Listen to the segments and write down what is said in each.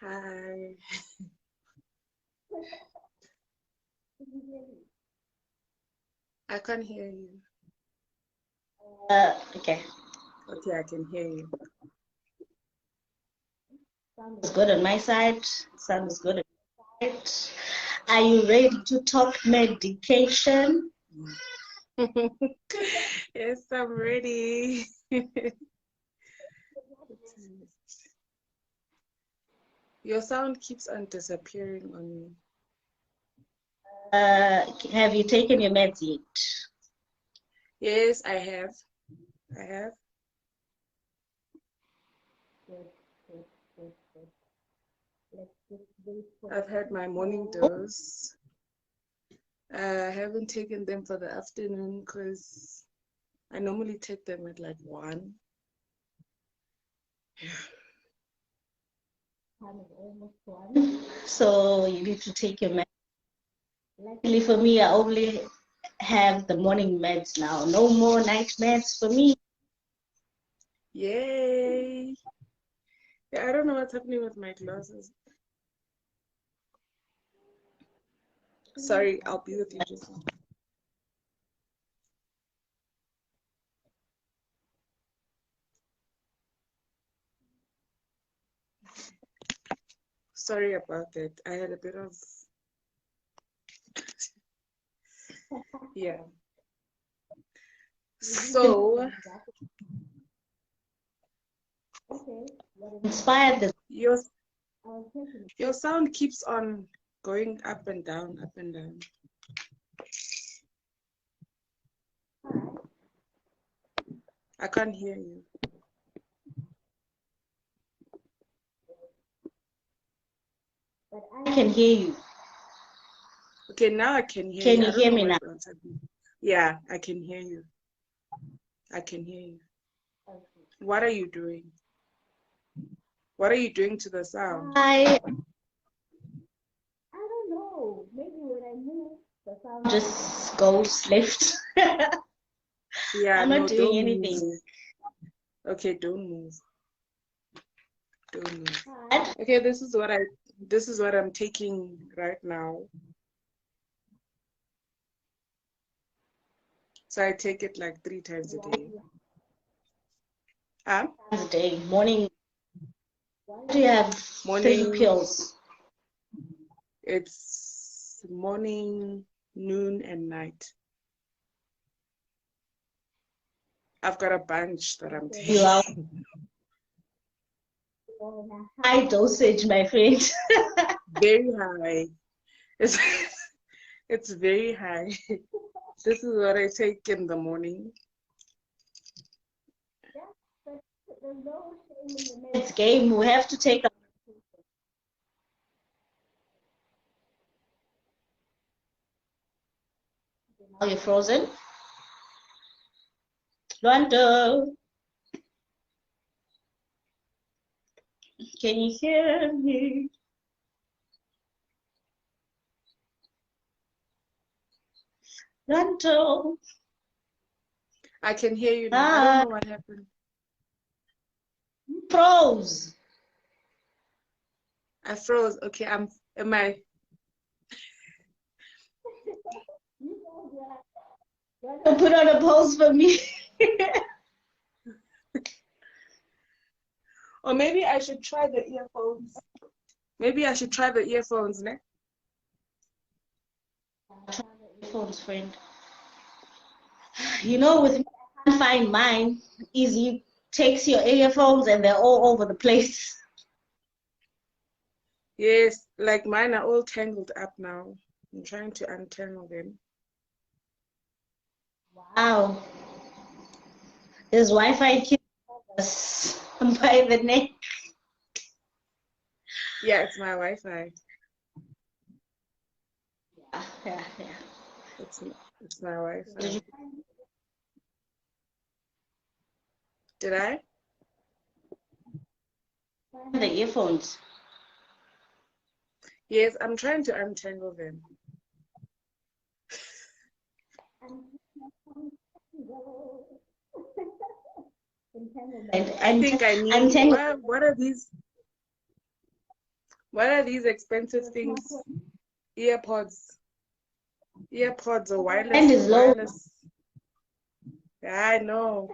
Hi. I can't hear you. Okay. Okay, I can hear you. Sound is good on my side. Sound is good on my side. Are you ready to talk medication? Yes, I'm ready. Your sound keeps on disappearing on me. Have you taken your meds yet? Yes, I have. I have. I've had my morning dose. I haven't taken them for the afternoon because I normally take them at like 1. Time is almost 1. So you need to take your meds. Luckily for me, I only have the morning meds now. No more night meds for me. Yay! Yeah, I don't know what's happening with my glasses. Sorry, I'll be with you just now. Sorry about that. I had a bit of, yeah. So, Inspired this. your sound keeps on going up and down, up and down. I can't hear you. But I can hear you. Okay, now I can hear Can you. you I don't hear know me now? what's happening. Yeah, I can hear you. I can hear you. What are you doing? What are you doing to the sound? I don't know. Maybe when I move, the sound just goes left. Yeah, I'm no, not doing don't anything. move. Okay, don't move. Don't move. But Okay, this is what I'm taking right now. So I take it like 3 times a day. Huh? times a day, morning. Why do you have 3 Morning, pills? it's morning, noon, and night. I've got a bunch that I'm You are taking. on a high dosage, my friend. Very high. It's, it's very high. This is what I take in the morning. There's no shame in the meds game. We have to take. Now you're frozen. Lando, can you hear me? Lando. I can hear you now. I don't know what happened. Froze. I froze. Okay, am I? Put on a pause for me. Or maybe I should try the earphones. Maybe I should try the earphones next. Try the earphones, friend. You know, with me, I can't find mine. Easy takes your earphones and they're all over the place. Yes, like mine are all tangled up now. I'm trying to untangle them. Wow. There's Wi-Fi keeping us by the neck. Yeah, it's my Wi-Fi. Yeah. It's my Wi-Fi. Did you Did I? find the earphones? Yes, I'm trying to untangle them. I think I need. Untangle. What are these? What are these expensive things? Earpods. Earpods or wireless? And is low. Wireless. Yeah, I know.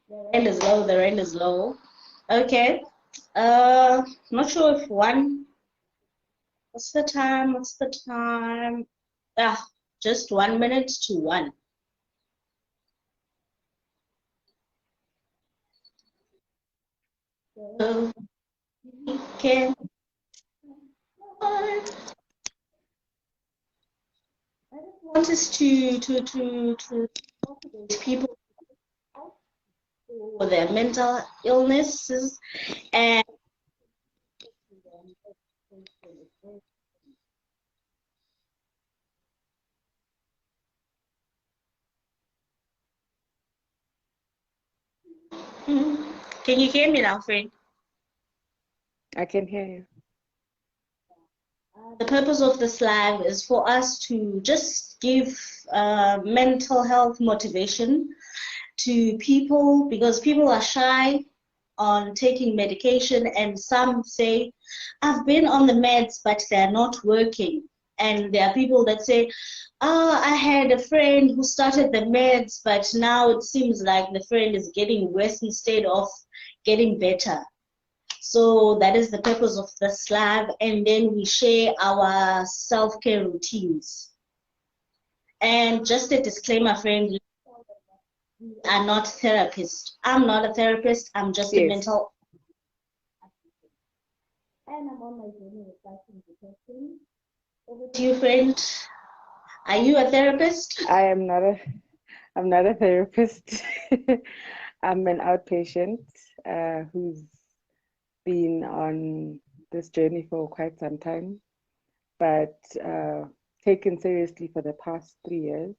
The rand is low. The rand is low. Okay. Not sure if one. What's the time? What's the time? Ah, just 1 minute to one. Okay. I just want us to motivate people for their mental illnesses and can you hear me now, friend? I can hear you. The purpose of this live is for us to just give mental health motivation to people because people are shy on taking medication, and some say, I've been on the meds, but they're not working. And there are people that say, I had a friend who started the meds, but now it seems like the friend is getting worse instead of getting better. So that is the purpose of this live, and then we share our self-care routines. And just a disclaimer, friend, we are not therapists. I'm not a therapist. I'm just a mental. And I'm on my journey with fighting depression. Over to you, friend. Are you a therapist? I'm not a therapist. I'm an outpatient who's been on this journey for quite some time, but taken seriously for the past 3 years.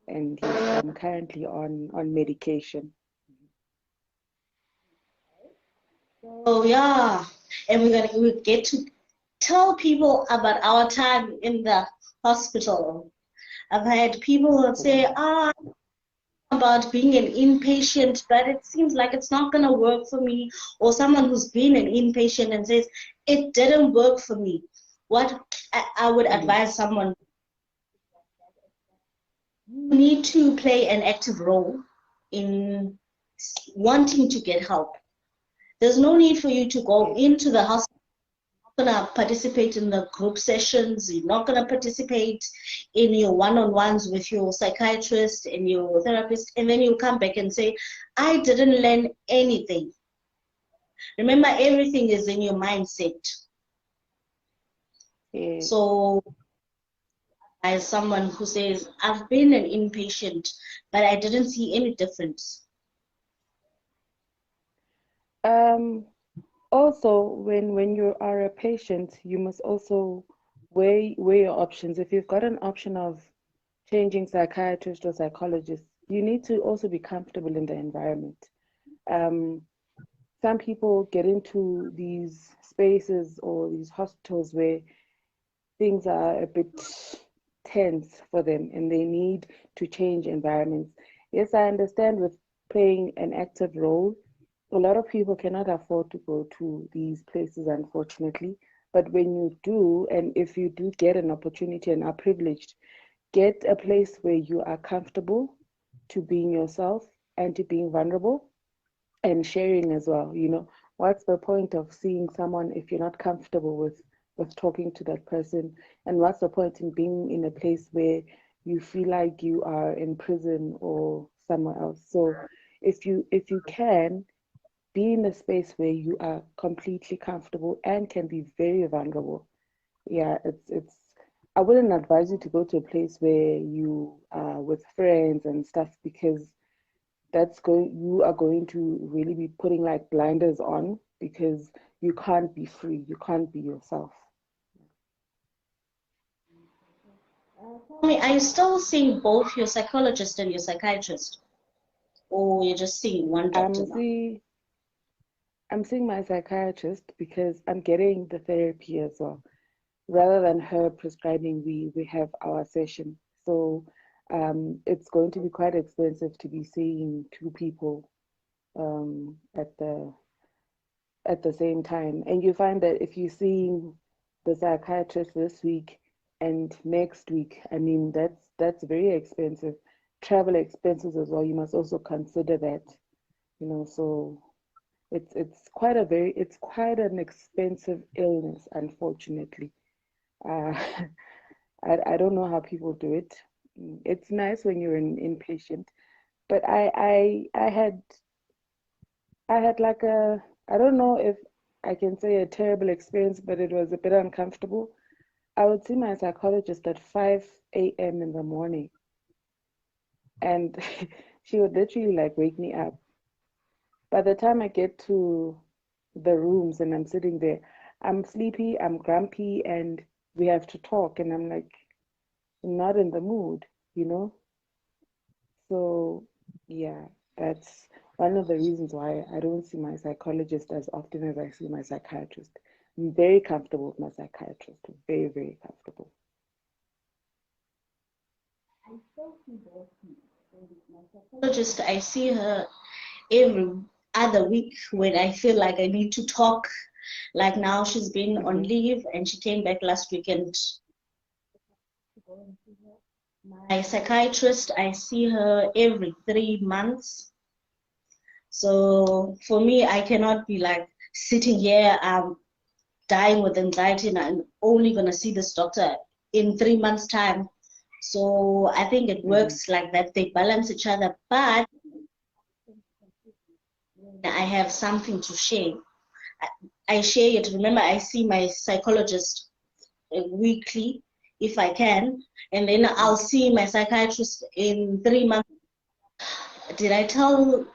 And yes, I'm currently on medication. Oh yeah, and we get to tell people about our time in the hospital. I've had people that say, about being an inpatient, but it seems like it's not going to work for me. Or someone who's been an inpatient and says, it didn't work for me. What I would advise someone, you need to play an active role in wanting to get help. There's no need for you to go into the hospital. You're not going to participate in the group sessions. You're not going to participate in your one-on-ones with your psychiatrist and your therapist, and then you'll come back and say, I didn't learn anything. Remember, everything is in your mindset. So as someone who says, I've been an inpatient, but I didn't see any difference. Also, when you are a patient, you must also weigh your options. If you've got an option of changing psychiatrist or psychologist, you need to also be comfortable in the environment. Some people get into these spaces or these hospitals where things are a bit tense for them and they need to change environments. Yes, I understand with playing an active role, a lot of people cannot afford to go to these places, unfortunately. But when you do, and if you do get an opportunity and are privileged, get a place where you are comfortable to being yourself and to being vulnerable and sharing as well. You know, what's the point of seeing someone if you're not comfortable with talking to that person? And what's the point in being in a place where you feel like you are in prison or somewhere else? So if you can be in a space where you are completely comfortable and can be very vulnerable, yeah, it's I wouldn't advise you to go to a place where you are with friends and stuff, because you are going to really be putting like blinders on, because you can't be free, you can't be yourself. Tell me, are you still seeing both your psychologist and your psychiatrist? Or you're just seeing one doctor now? I'm seeing my psychiatrist because I'm getting the therapy as well. Rather than her prescribing, we have our session. So it's going to be quite expensive to be seeing two people at at the same time. And you find that if you're seeing the psychiatrist this week and next week, I mean, that's very expensive. Travel expenses as well. You must also consider that, so it's quite an expensive illness, unfortunately. Uh, I don't know how people do it. It's nice when you're an inpatient, but I had like I don't know if I can say a terrible experience, but it was a bit uncomfortable. I would see my psychologist at 5 a.m. in the morning, and she would literally like wake me up. By the time I get to the rooms and I'm sitting there, I'm sleepy, I'm grumpy, and we have to talk, and I'm like not in the mood, you know? So, yeah, that's one of the reasons why I don't see my psychologist as often as I see my psychiatrist. I'm very comfortable with my psychiatrist, very, very comfortable. Psychologist, I see her every other week when I feel like I need to talk. Like now she's been on Mm-hmm. leave and she came back last weekend. My psychiatrist, I see her every 3 months. So for me, I cannot be like sitting here, dying with anxiety, and I'm only gonna see this doctor in 3 months' time. So I think it Mm-hmm. works like that. They balance each other, but I have something to share. I share it. Remember, I see my psychologist weekly if I can, and then I'll see my psychiatrist in 3 months. Did I tell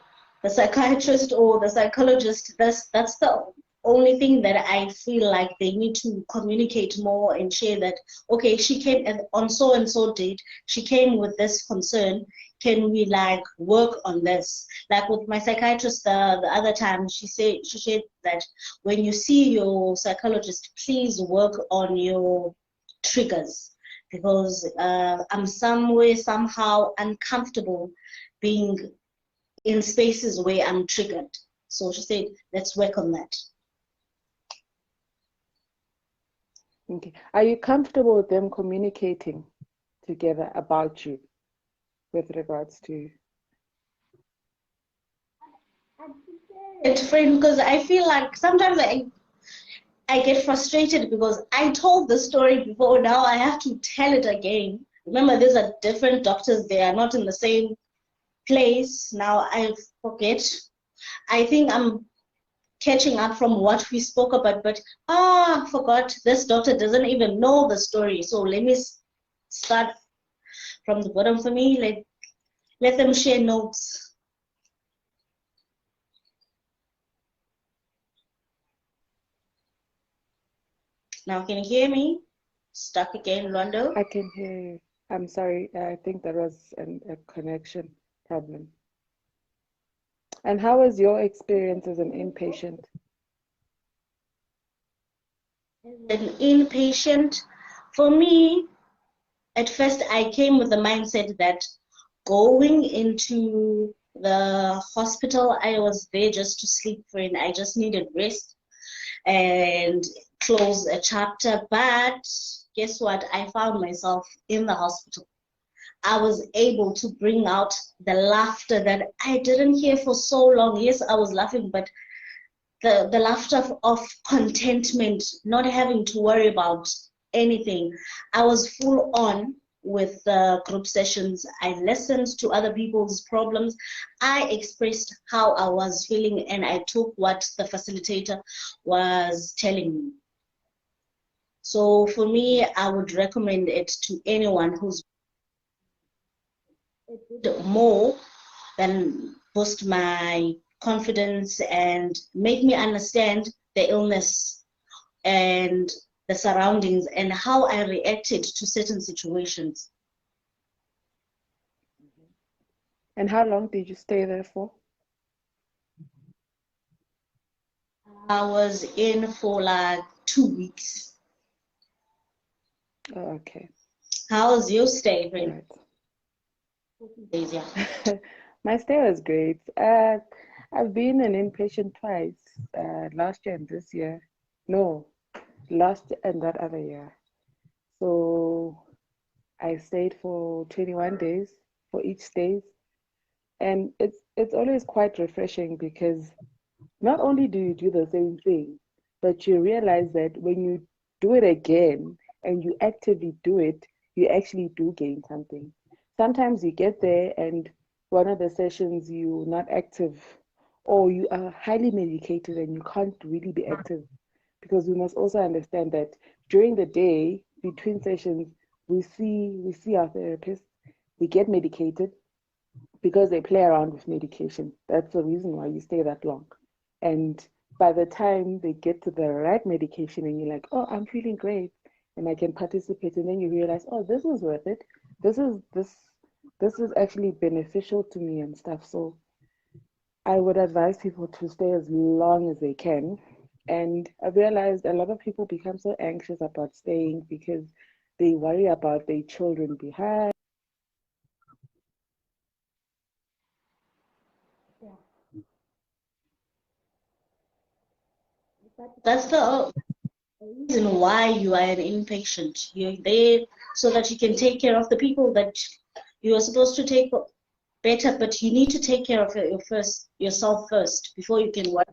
the psychiatrist or the psychologist? That's the only thing that I feel like they need to communicate more and share that, okay, she came on so and so date, she came with this concern. Can we like work on this? Like with my psychiatrist the other time, she said that when you see your psychologist, please work on your triggers because I'm somewhere somehow uncomfortable being in spaces where I'm triggered. So she said, let's work on that. Okay. Are you comfortable with them communicating together about you with regards to? It's friend because I feel like sometimes I get frustrated because I told the story before, now I have to tell it again. Remember, these are different doctors, they are not in the same place. Now I forget. I think I'm catching up from what we spoke about, but forgot this doctor doesn't even know the story. So let me start from the bottom for me. Let them share notes. Now, can you hear me? Stuck again, Rondo? I can hear you. I'm sorry. I think there was a connection problem. And how was your experience as an inpatient? An inpatient, for me, at first I came with the mindset that going into the hospital, I was there just to sleep for it. I just needed rest and close a chapter. But guess what? I found myself in the hospital. I was able to bring out the laughter that I didn't hear for so long. Yes, I was laughing, but the laughter of contentment, not having to worry about anything. I was full on with the group sessions. I listened to other people's problems. I expressed how I was feeling and I took what the facilitator was telling me. So for me, I would recommend it to anyone who's more than boost my confidence and make me understand the illness and the surroundings and how I reacted to certain situations. And how long did you stay there for? I was in for like 2 weeks. Oh, okay. How was your stay, friend? Right. Days, yeah. My stay was great. I've been an inpatient twice, last year and this year. No, last and that other year. So I stayed for 21 days for each stay, and it's always quite refreshing because not only do you do the same thing, but you realize that when you do it again and you actively do it, you actually do gain something. Sometimes you get there and one of the sessions you're not active or you are highly medicated and you can't really be active because we must also understand that during the day between sessions we see our therapist, we get medicated because they play around with medication. That's the reason why you stay that long. And by the time they get to the right medication and you're like, oh, I'm feeling great and I can participate, and then you realize, oh, this is worth it. This is actually beneficial to me and stuff. So I would advise people to stay as long as they can. And I've realized a lot of people become so anxious about staying because they worry about their children behind. That's the reason why you are an inpatient. You're there so that you can take care of the people that you are supposed to take better, but you need to take care of yourself first before you can work.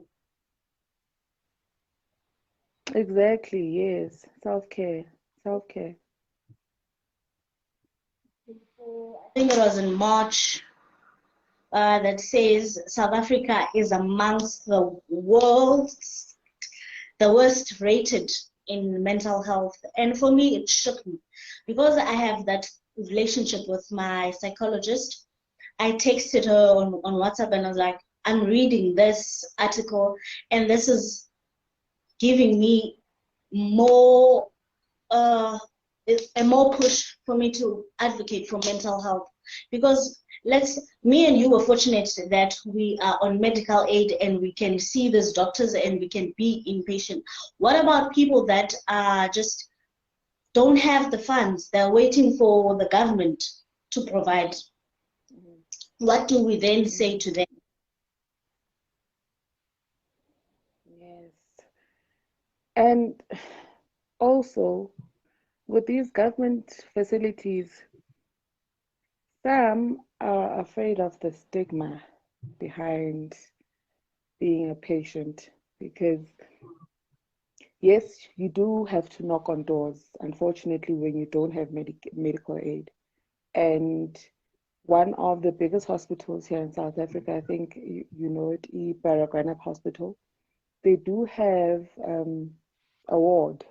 Exactly, yes. Self-care, self-care. I think it was in March that says South Africa is amongst the worst rated in mental health. And for me, it shook me because I have that relationship with my psychologist. I texted her on WhatsApp and I was like, I'm reading this article and this is giving me more a more push for me to advocate for mental health because me and you were fortunate that we are on medical aid and we can see these doctors and we can be inpatient. What about people that just don't have the funds? They're waiting for the government to provide. What do we then say to them? Yes. And also, with these government facilities, some are afraid of the stigma behind being a patient because, yes, you do have to knock on doors, unfortunately, when you don't have medical aid. And one of the biggest hospitals here in South Africa, I think you know it, Baragwanath Hospital, they do have a ward,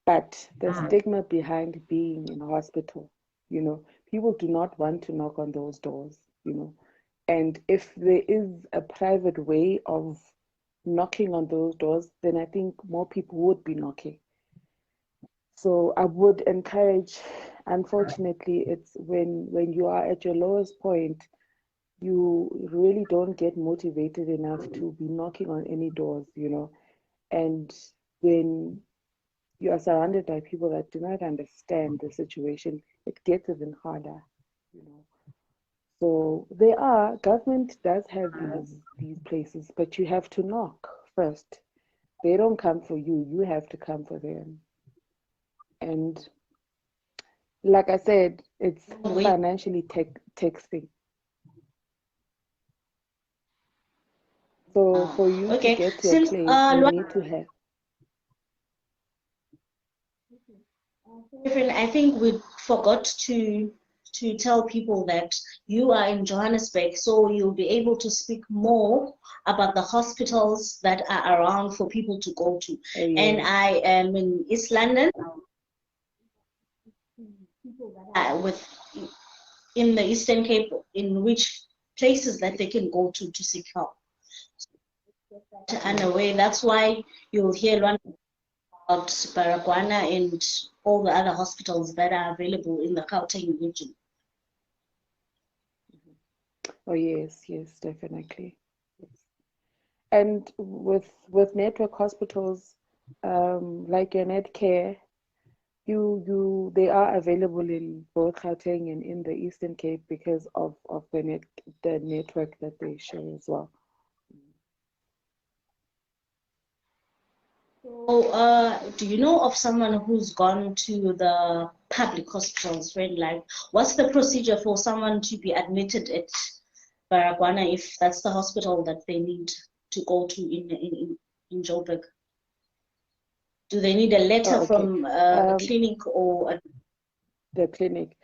but the stigma behind being in a hospital, you know, people do not want to knock on those doors, you know. And if there is a private way of knocking on those doors, then I think more people would be knocking. So I would encourage, unfortunately, it's when you are at your lowest point, you really don't get motivated enough to be knocking on any doors, you know. And when you are surrounded by people that do not understand the situation, it gets even harder, you know. So government does have these places, but you have to knock first. They don't come for you, you have to come for them. And like I said, it's Wait. financially taxing. So for you to Okay, get to a since place, you need to have. I think we forgot to tell people that you are in Johannesburg, so you'll be able to speak more about the hospitals that are around for people to go to. Oh And yes. I am in East London, with in the Eastern Cape, in which places that they can go to seek help. And away, that's why you'll hear London about Baragwana and all the other hospitals that are available in the Gauteng region. Oh yes, yes, definitely. Yes. And with network hospitals, like your Netcare, they are available in both Gauteng and in the Eastern Cape because of the network that they share as well. So, do you know of someone who's gone to the public hospitals, friend? Like, what's the procedure for someone to be admitted at Baragwana if that's the hospital that they need to go to in Joburg? Do they need a letter Oh, okay. from the Um, clinic or a the clinic.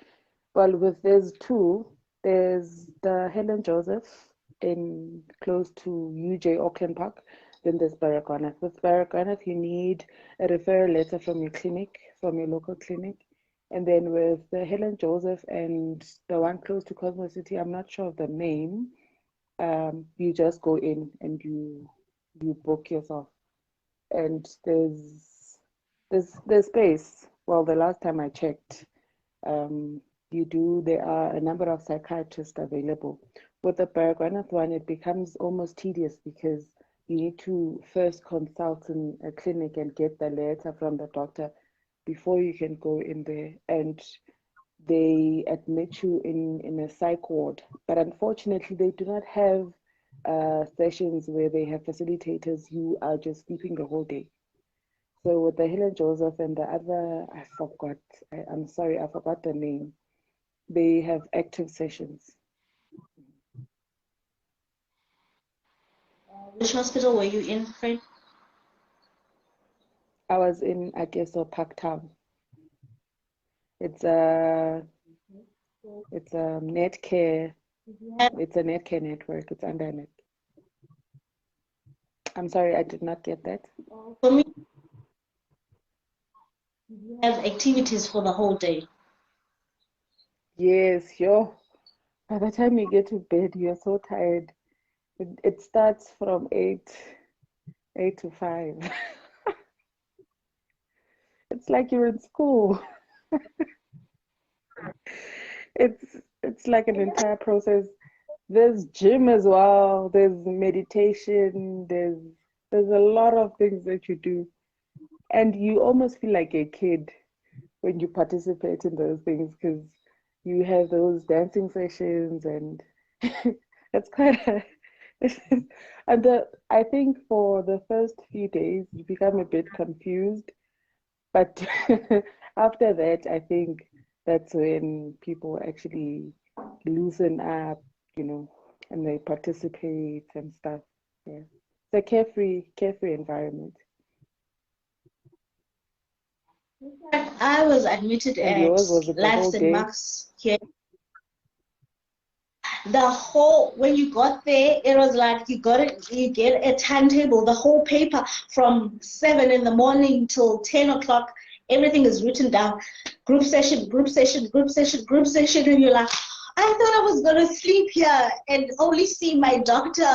Well, with there's two. There's the Helen Joseph in close to UJ Auckland Park. Then there's Baragwanath. With Baragwanath, you need a referral letter from your clinic, from your local clinic. And then with the Helen Joseph and the one close to Cosmo City, I'm not sure of the name. You just go in and you book yourself. And there's space. Well, the last time I checked, um, there are a number of psychiatrists available. With the Baragwanath one, it becomes almost tedious because you need to first consult in a clinic and get the letter from the doctor before you can go in there. And they admit you in a psych ward. But unfortunately, they do not have sessions where they have facilitators who are just sleeping the whole day. So with the Helen Joseph and the other, I forgot. I'm sorry, I forgot the name. They have active sessions. which hospital were you in, friend? I was in Ageso Park Town. It's a it's a net care. It's a net care network. It's under net. I'm sorry, I did not get that. For me, you have activities for the whole day. Yes, yo. By the time you get to bed, you're so tired. It starts from eight to 5. It's like you're in school. It's like an entire process. There's gym as well. There's meditation. There's a lot of things that you do, and you almost feel like a kid when you participate in those things because you have those dancing sessions, and it's quite a. And I think for the first few days you become a bit confused, but after that, I think that's when people actually loosen up, you know, and they participate and stuff. Yeah. It's a carefree environment. I was admitted And at yours, was it the Life whole St. day? Mark's here. The whole when you got there, it was like you get a timetable, the whole paper from 7 in the morning till 10 o'clock. Everything is written down. Group session, group session, group session, group session, and you're like, I thought I was gonna sleep here and only see my doctor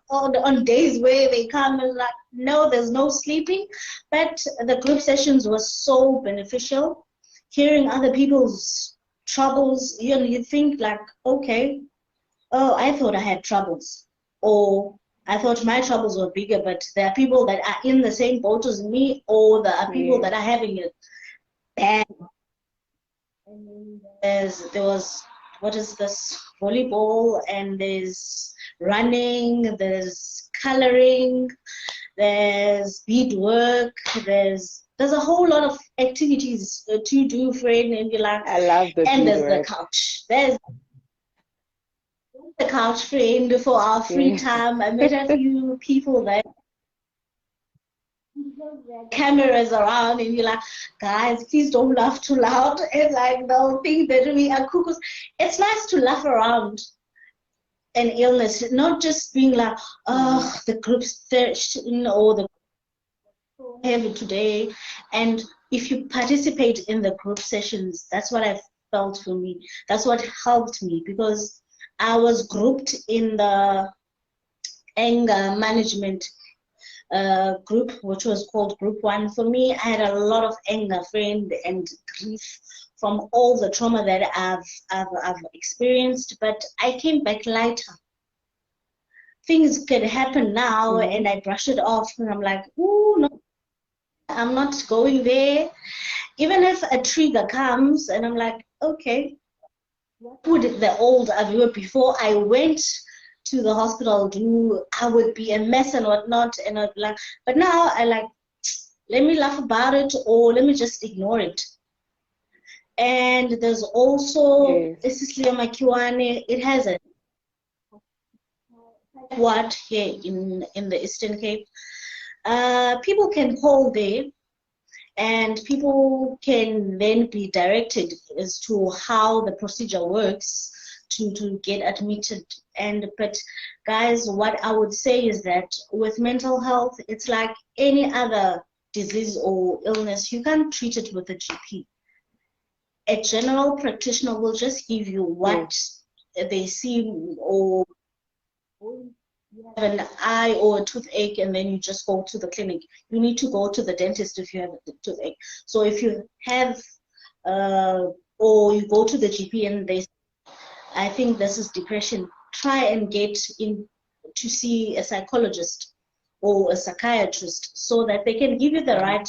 on days where they come and like, no, there's no sleeping. But the group sessions were so beneficial. Hearing other people's troubles, you think like, okay, oh, I thought I had troubles, or I thought my troubles were bigger, but there are people that are in the same boat as me, or there are people Yes. that are having it bad. And there was, what is this, volleyball, and there's running, there's coloring, there's beadwork, there's a whole lot of activities to do, friend, and you're like, I love the and there's the beadwork. couch. There's the couch friend for our free Yeah. time. I met a few people that cameras around and you're like, guys, please don't laugh too loud. And like they'll think that we are cuckoos. It's nice to laugh around an illness, not just being like, oh, the group's thirsty or the heavy today. And if you participate in the group sessions, that's what I felt for me. That's what helped me because I was grouped in the anger management group, which was called Group One. For me, I had a lot of anger, friend, and grief from all the trauma that I've experienced, but I came back lighter. Things can happen now, Mm-hmm. and I brush it off, and I'm like, ooh, no, I'm not going there. Even if a trigger comes, and I'm like, okay, what would the old Aviva before I went to the hospital do? I would be a mess and whatnot, and I'd be like, but now I like, let me laugh about it, or let me just ignore it. And there's also Makiwane. It has a what here in the Eastern Cape. People can call there, and people can then be directed as to how the procedure works to get admitted. But guys, what I would say is that with mental health, it's like any other disease or illness. You can't treat it with a GP. A general practitioner will just give you what they see, or you have an eye or a toothache, and then you just go to the clinic. You need to go to the dentist if you have a toothache. So if you have, or you go to the GP and they, I think this is depression, try and get in to see a psychologist or a psychiatrist so that they can give you the right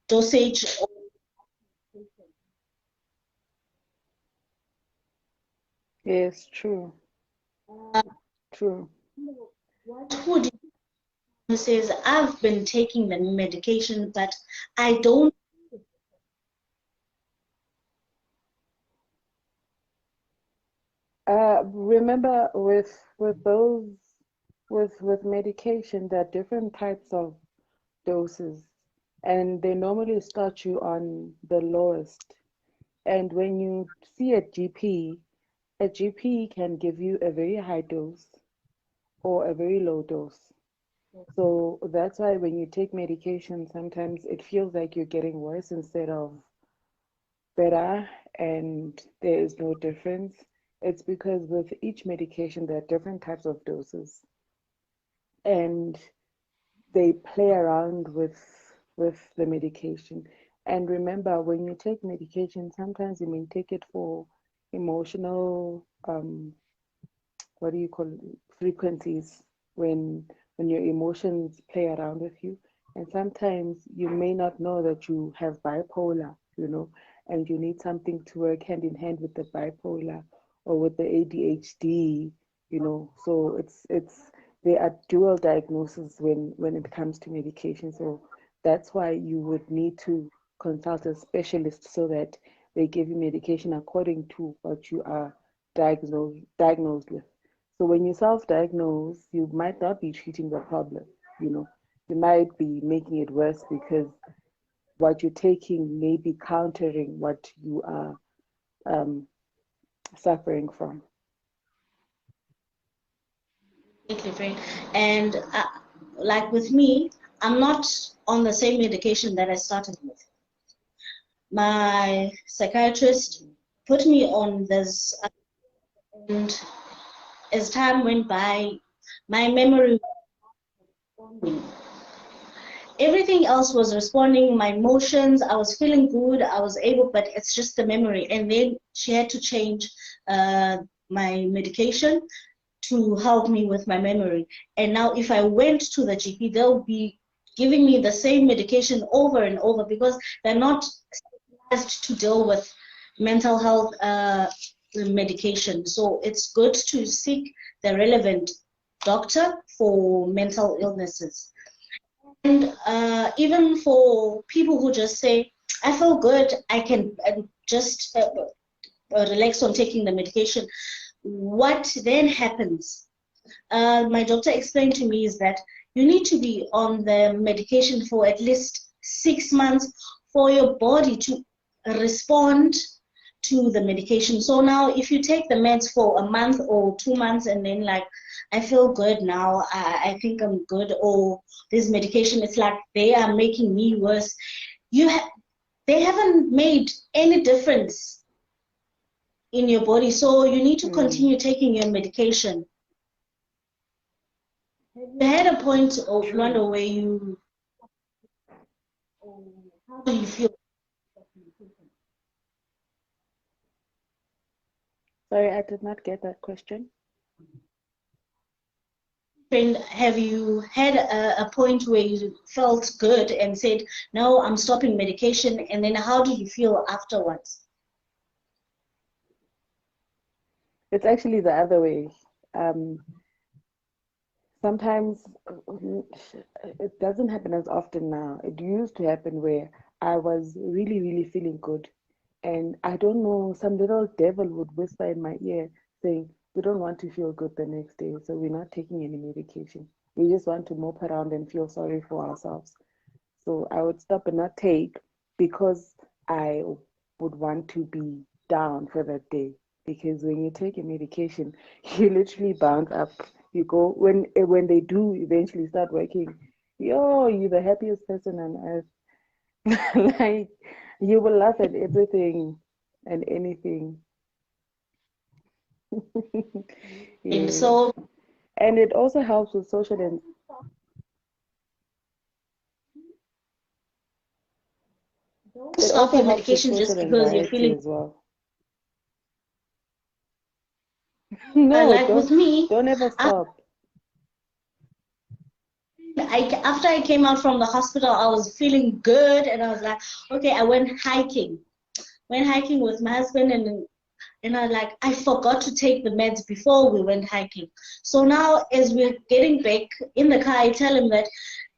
dosage. Yes, true. True. What would you say? I've been taking the medication, but I don't. Remember, with those with medication, there are different types of doses, and they normally start you on the lowest. And when you see a GP can give you a very high dose or a very low dose. So that's why when you take medication, sometimes it feels like you're getting worse instead of better, and there is no difference. It's because with each medication, there are different types of doses, and they play around with the medication. And remember, when you take medication, sometimes you may take it for emotional what do you call it, frequencies, when your emotions play around with you. And sometimes you may not know that you have bipolar, and you need something to work hand in hand with the bipolar or with the ADHD. So it's there are dual diagnoses when it comes to medication. So that's why you would need to consult a specialist so that they give you medication according to what you are diagnosed with. So when you self-diagnose, you might not be treating the problem, you know. You might be making it worse because what you're taking may be countering what you are suffering from. And like with me, I'm not on the same medication that I started with. My psychiatrist put me on this, and as time went by, my memory, everything else was responding, my emotions, I was feeling good, I was able, but it's just the memory. And then she had to change my medication to help me with my memory. And now if I went to the GP, they'll be giving me the same medication over and over because they're not specialized to deal with mental health medication. So it's good to seek the relevant doctor for mental illnesses. And even for people who just say, I feel good, I can just relax on taking the medication. What then happens? My doctor explained to me is that you need to be on the medication for at least 6 months for your body to respond to the medication. So now if you take the meds for a month or 2 months and then like, I feel good now, I think I'm good, or this medication, it's like they are making me worse. They haven't made any difference in your body, so you need to continue taking your medication. You had a point of London where you, how do you feel? Sorry, I did not get that question. Have you had a point where you felt good and said, no, I'm stopping medication, and then how do you feel afterwards? It's actually the other way. sometimes it doesn't happen as often now. It used to happen where I was really, really feeling good. And I don't know, some little devil would whisper in my ear saying, we don't want to feel good the next day, so we're not taking any medication. We just want to mope around and feel sorry for ourselves. So I would stop and not take because I would want to be down for that day. Because when you take a medication, you literally bounce up. You go when they do eventually start working, you're the happiest person on earth. Like you will laugh at everything and anything. And Yeah. so And it also helps with social and don't it stop also your helps with medication just social because you're anxiety feeling as well. No, like with me. don't ever stop. After I came out from the hospital, I was feeling good, and I was like, okay, I went hiking. Went hiking with my husband, and I like I forgot to take the meds before we went hiking. So now, as we're getting back in the car, I tell him that,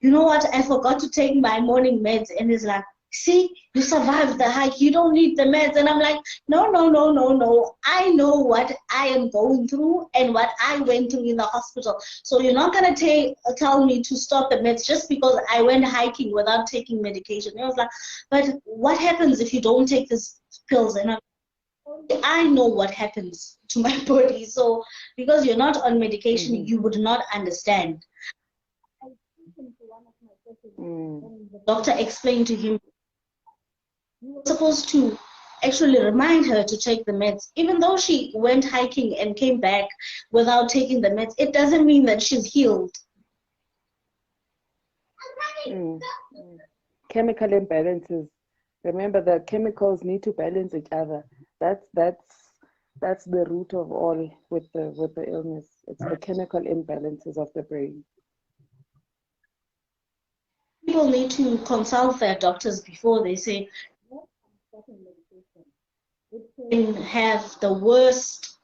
you know what, I forgot to take my morning meds, and he's like, see, you survived the hike, you don't need the meds. And I'm like, no, no, no, no, no. I know what I am going through and what I went through in the hospital. So you're not gonna tell me to stop the meds just because I went hiking without taking medication. And I was like, but what happens if you don't take these pills? And I know what happens to my body. So because you're not on medication, Mm-hmm. you would not understand. Mm. The doctor explained to him you were supposed to actually remind her to take the meds. Even though she went hiking and came back without taking the meds, it doesn't mean that she's healed. Mm. Mm. Chemical imbalances. Remember that chemicals need to balance each other. That's the root of all with the illness. It's the chemical imbalances of the brain. People need to consult their doctors before they say, can have the worst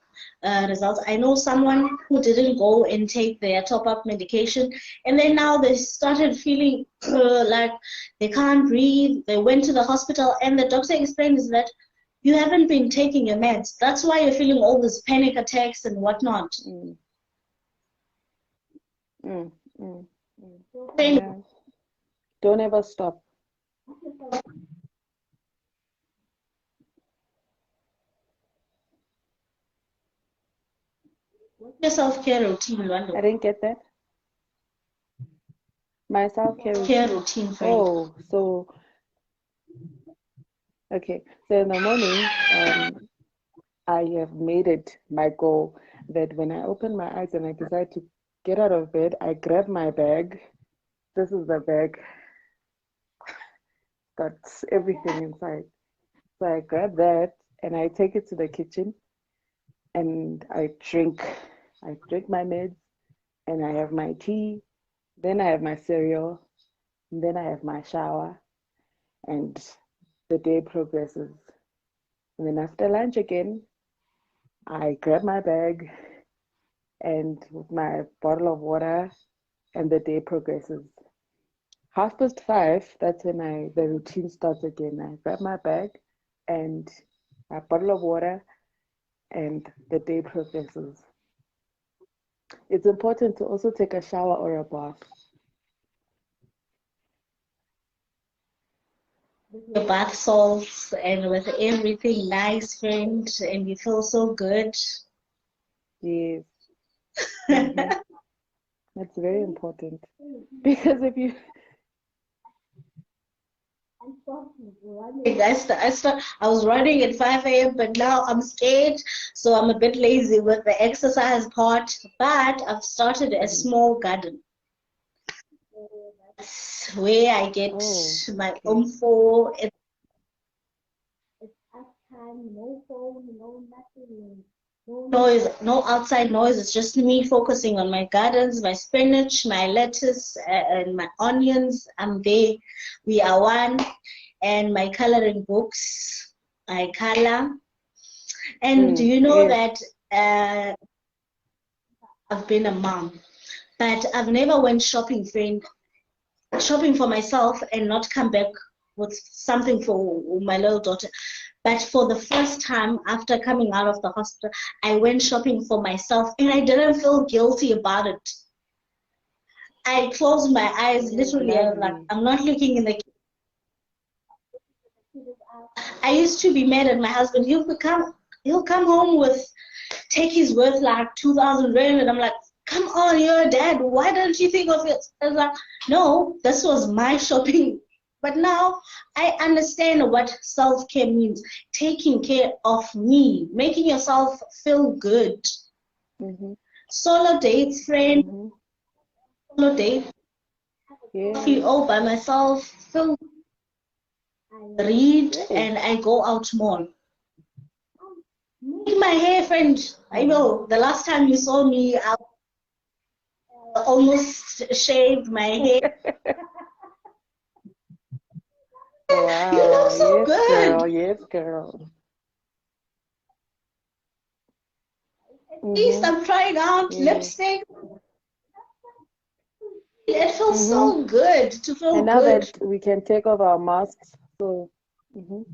results. I know someone who didn't go and take their top-up medication, and then now they started feeling like they can't breathe. They went to the hospital, and the doctor explained is that you haven't been taking your meds. That's why you're feeling all these panic attacks and whatnot. Mm. Mm. Mm. Saying, Yeah. Don't ever stop. what's your self-care routine, I Lwando? didn't get that. My self-care Self-care routine. routine, friend. Oh, so okay. So in the morning, I have made it my goal that when I open my eyes and I decide to get out of bed, I grab my bag. This is the bag, got everything inside. So I grab that and I take it to the kitchen and I drink my meds and I have my tea, then I have my cereal, and then I have my shower and the day progresses. And then after lunch again, I grab my bag and with my bottle of water and the day progresses. 5:30, that's when the routine starts again. I grab my bag and my bottle of water and the day progresses. It's important to also take a shower or a bath. Your bath salts and with everything nice, friend, and you feel so good. Yes. Mm-hmm. That's very important. Because if you I was running at 5 a.m., but now I'm scared, so I'm a bit lazy with the exercise part. But I've started a Mhm. small garden. That's where I get Oh, my okay. info. It's us time, no phone, no nothing, no noise, no outside noise. It's just me focusing on my gardens, my spinach, my lettuce, and my onions. I'm there. We are one. And my coloring books. I color. And do Mm, you know yes. that I've been a mom? But I've never went shopping, friend, shopping for myself and not come back with something for my little daughter. But for the first time after coming out of the hospital, I went shopping for myself and I didn't feel guilty about it. I closed my eyes, literally, I was like, I'm not looking in the. I used to be mad at my husband. He'll come home with, take his worth like 2,000 rand, and I'm like, come on, you're a dad. Why don't you think of it? I was like, no, this was my shopping. But now I understand what self-care means. Taking care of me, making yourself feel good. Solo dates, friend. Solo dates. Coffee all by myself. Feel. I read and I go out more. Make my hair, friend. I know the last time you saw me, I almost shaved my hair. Wow. You look so Yes, good. girl. Yes, girl. At least I'm trying out lipstick. It feels so good to feel And now good. that we can take off our masks, so. You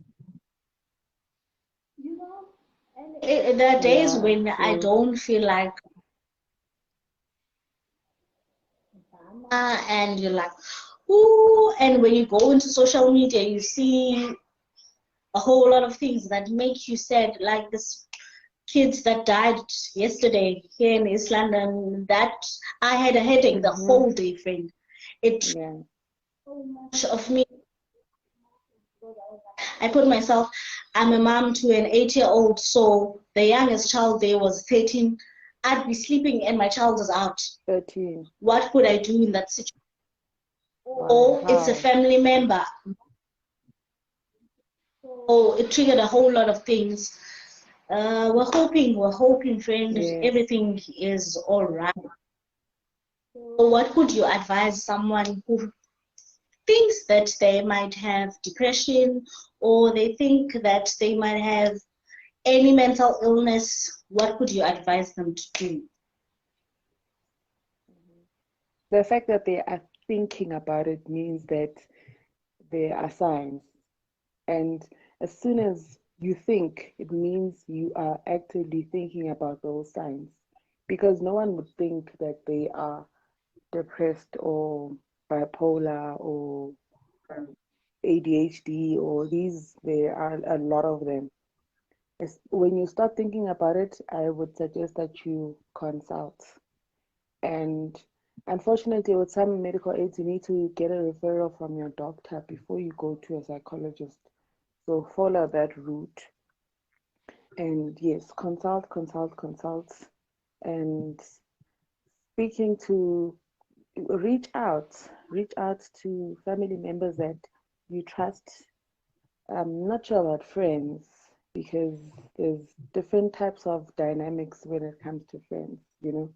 know, and there are days when I don't feel like, and you're like, ooh, and when you go into social media, you see a whole lot of things that make you sad, like this kids that died yesterday here in East London. That I had a headache the whole day, friend. It so much of me. I put myself, I'm a mom to an 8-year-old, so the youngest child there was 13. I'd be sleeping and my child is out. 13. What could I do in that situation? Or it's a family member. So it triggered a whole lot of things. We're hoping, friend, everything is all right. So what would you advise someone who thinks that they might have depression, or they think that they might have any mental illness? What would you advise them to do? The fact that they are thinking about it means that there are signs. And as soon as you think, it means you are actively thinking about those signs. Because no one would think that they are depressed or bipolar or ADHD or these, there are a lot of them. When you start thinking about it, I would suggest that you consult. And unfortunately, with some medical aids, you need to get a referral from your doctor before you go to a psychologist. So follow that route. And yes, consult, and speaking to, reach out to family members that you trust. I'm not sure about friends because there's different types of dynamics when it comes to friends, you know.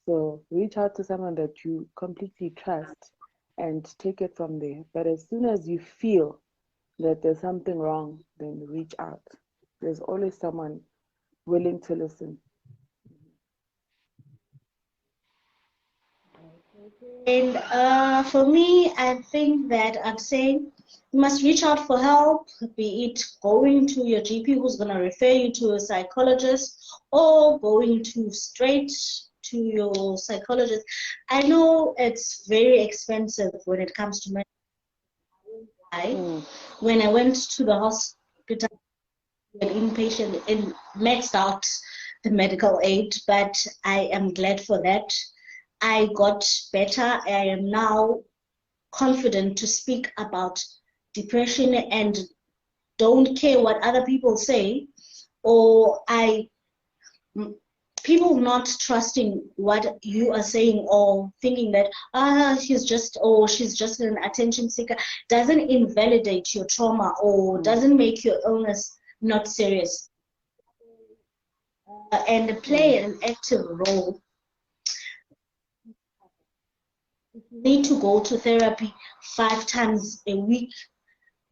So reach out to someone that you completely trust and take it from there. But as soon as you feel that there's something wrong, then reach out. There's always someone willing to listen. And for me, I think that I'd say you must reach out for help, be it going to your GP who's going to refer you to a psychologist, or going to straight to your psychologist. I know it's very expensive when it comes to mental. When I went to the hospital, an inpatient, and maxed out the medical aid, but I am glad for that. I got better. I am now confident to speak about depression and don't care what other people say, or people not trusting what you are saying, or thinking that she's just an attention seeker, doesn't invalidate your trauma or doesn't make your illness not serious. And play an active role. You need to go to therapy 5 times a week.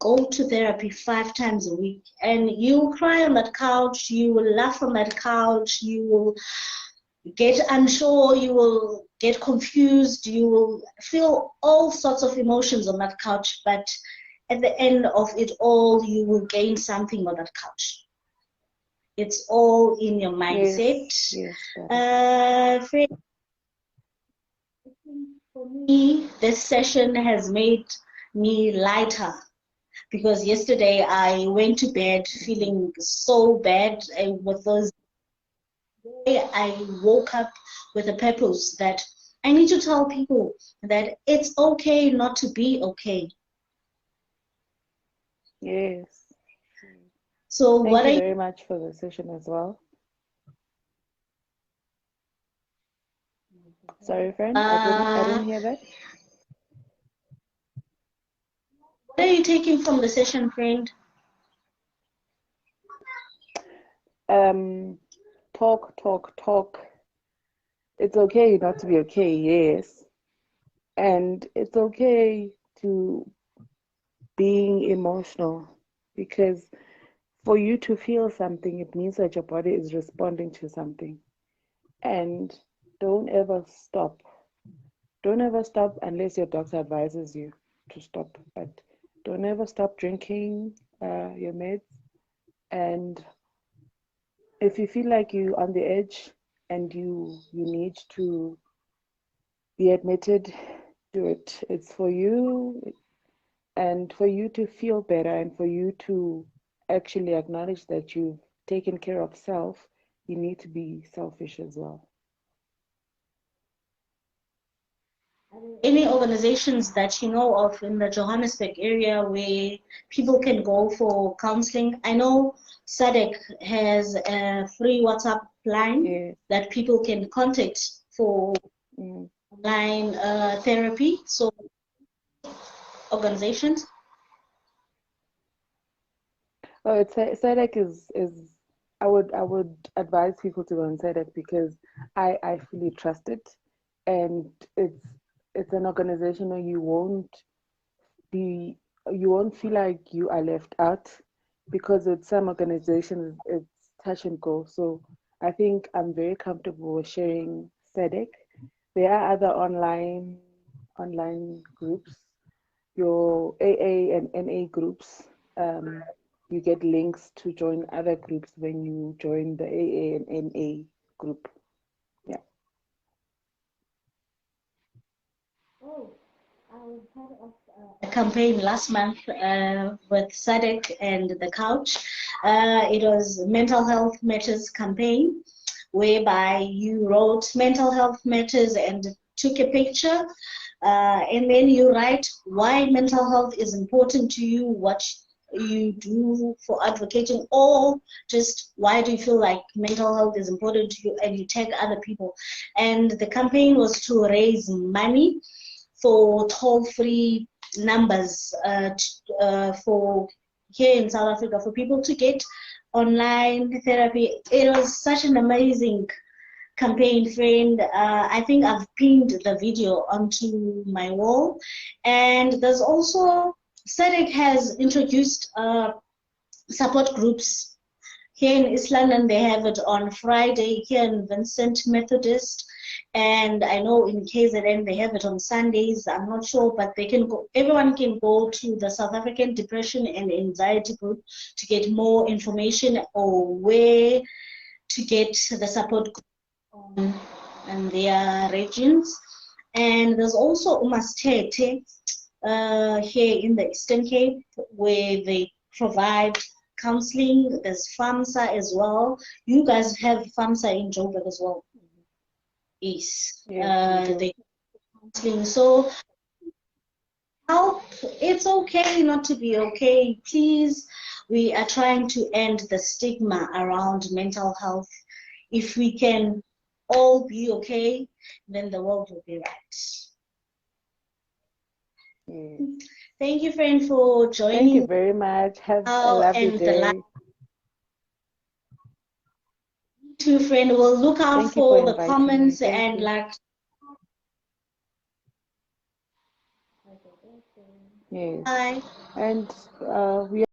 Go to therapy 5 times a week, and you'll cry on that couch, you will laugh on that couch, you will get unsure, you will get confused, you will feel all sorts of emotions on that couch, but at the end of it all, you will gain something on that couch. It's all in your mindset. Yes, For me, this session has made me lighter, because yesterday I went to bed feeling so bad with those. I woke up with a purpose that I need to tell people that it's okay not to be okay. yes. So Thank you very much for the session as well. Sorry, friend, I didn't hear that. What are you taking from the session, friend? Talk. It's okay not to be okay, yes. And it's okay to being emotional, because for you to feel something, it means that your body is responding to something. And don't ever stop. Don't ever stop unless your doctor advises you to stop. But don't ever stop drinking your meds. And if you feel like you're on the edge and you need to be admitted, do it. It's for you, and for you to feel better, and for you to actually acknowledge that you've taken care of self. You need to be selfish as well. Any organizations that you know of in the Johannesburg area where people can go for counseling? I know SADC has a free WhatsApp line that people can contact for online therapy. So organizations. Oh, it's SADC is I would advise people to go on SADC because I fully trust it, and it's an organization where be you won't feel like you are left out, because with some organizations it's touch and go. So I think I'm very comfortable with sharing SADC. There are other online groups, your AA and NA groups. You get links to join other groups when you join the AA and NA group. Yeah. Oh, I was part of a campaign last month with SADC and the Couch. It was Mental Health Matters campaign, whereby you wrote mental health matters and took a picture, and then you write why mental health is important to you, what you do for advocating, or just why do you feel like mental health is important to you, and you tag other people. And the campaign was to raise money for toll-free numbers for here in South Africa for people to get online therapy. It was such an amazing campaign, friend. I think I've pinned the video onto my wall. And there's also, SADC has introduced support groups here in East London. They have it on Friday here in Vincent Methodist. And I know in KZN they have it on Sundays. I'm not sure, but they can go. Everyone can go to the South African Depression and Anxiety Group to get more information or where to get the support group in their regions. And there's also Umastete here in the Eastern Cape, where they provide counseling. There's FAMSA as well. You guys have FAMSA in Joburg as well. Yes. The counseling. So help. It's okay not to be okay. Please, we are trying to end the stigma around mental health. If we can all be okay, then the world will be right. Thank you, friend, for joining. Thank you very much. Have a lovely day. To friend, we'll look out for the comments and like. Yes. Bye. And we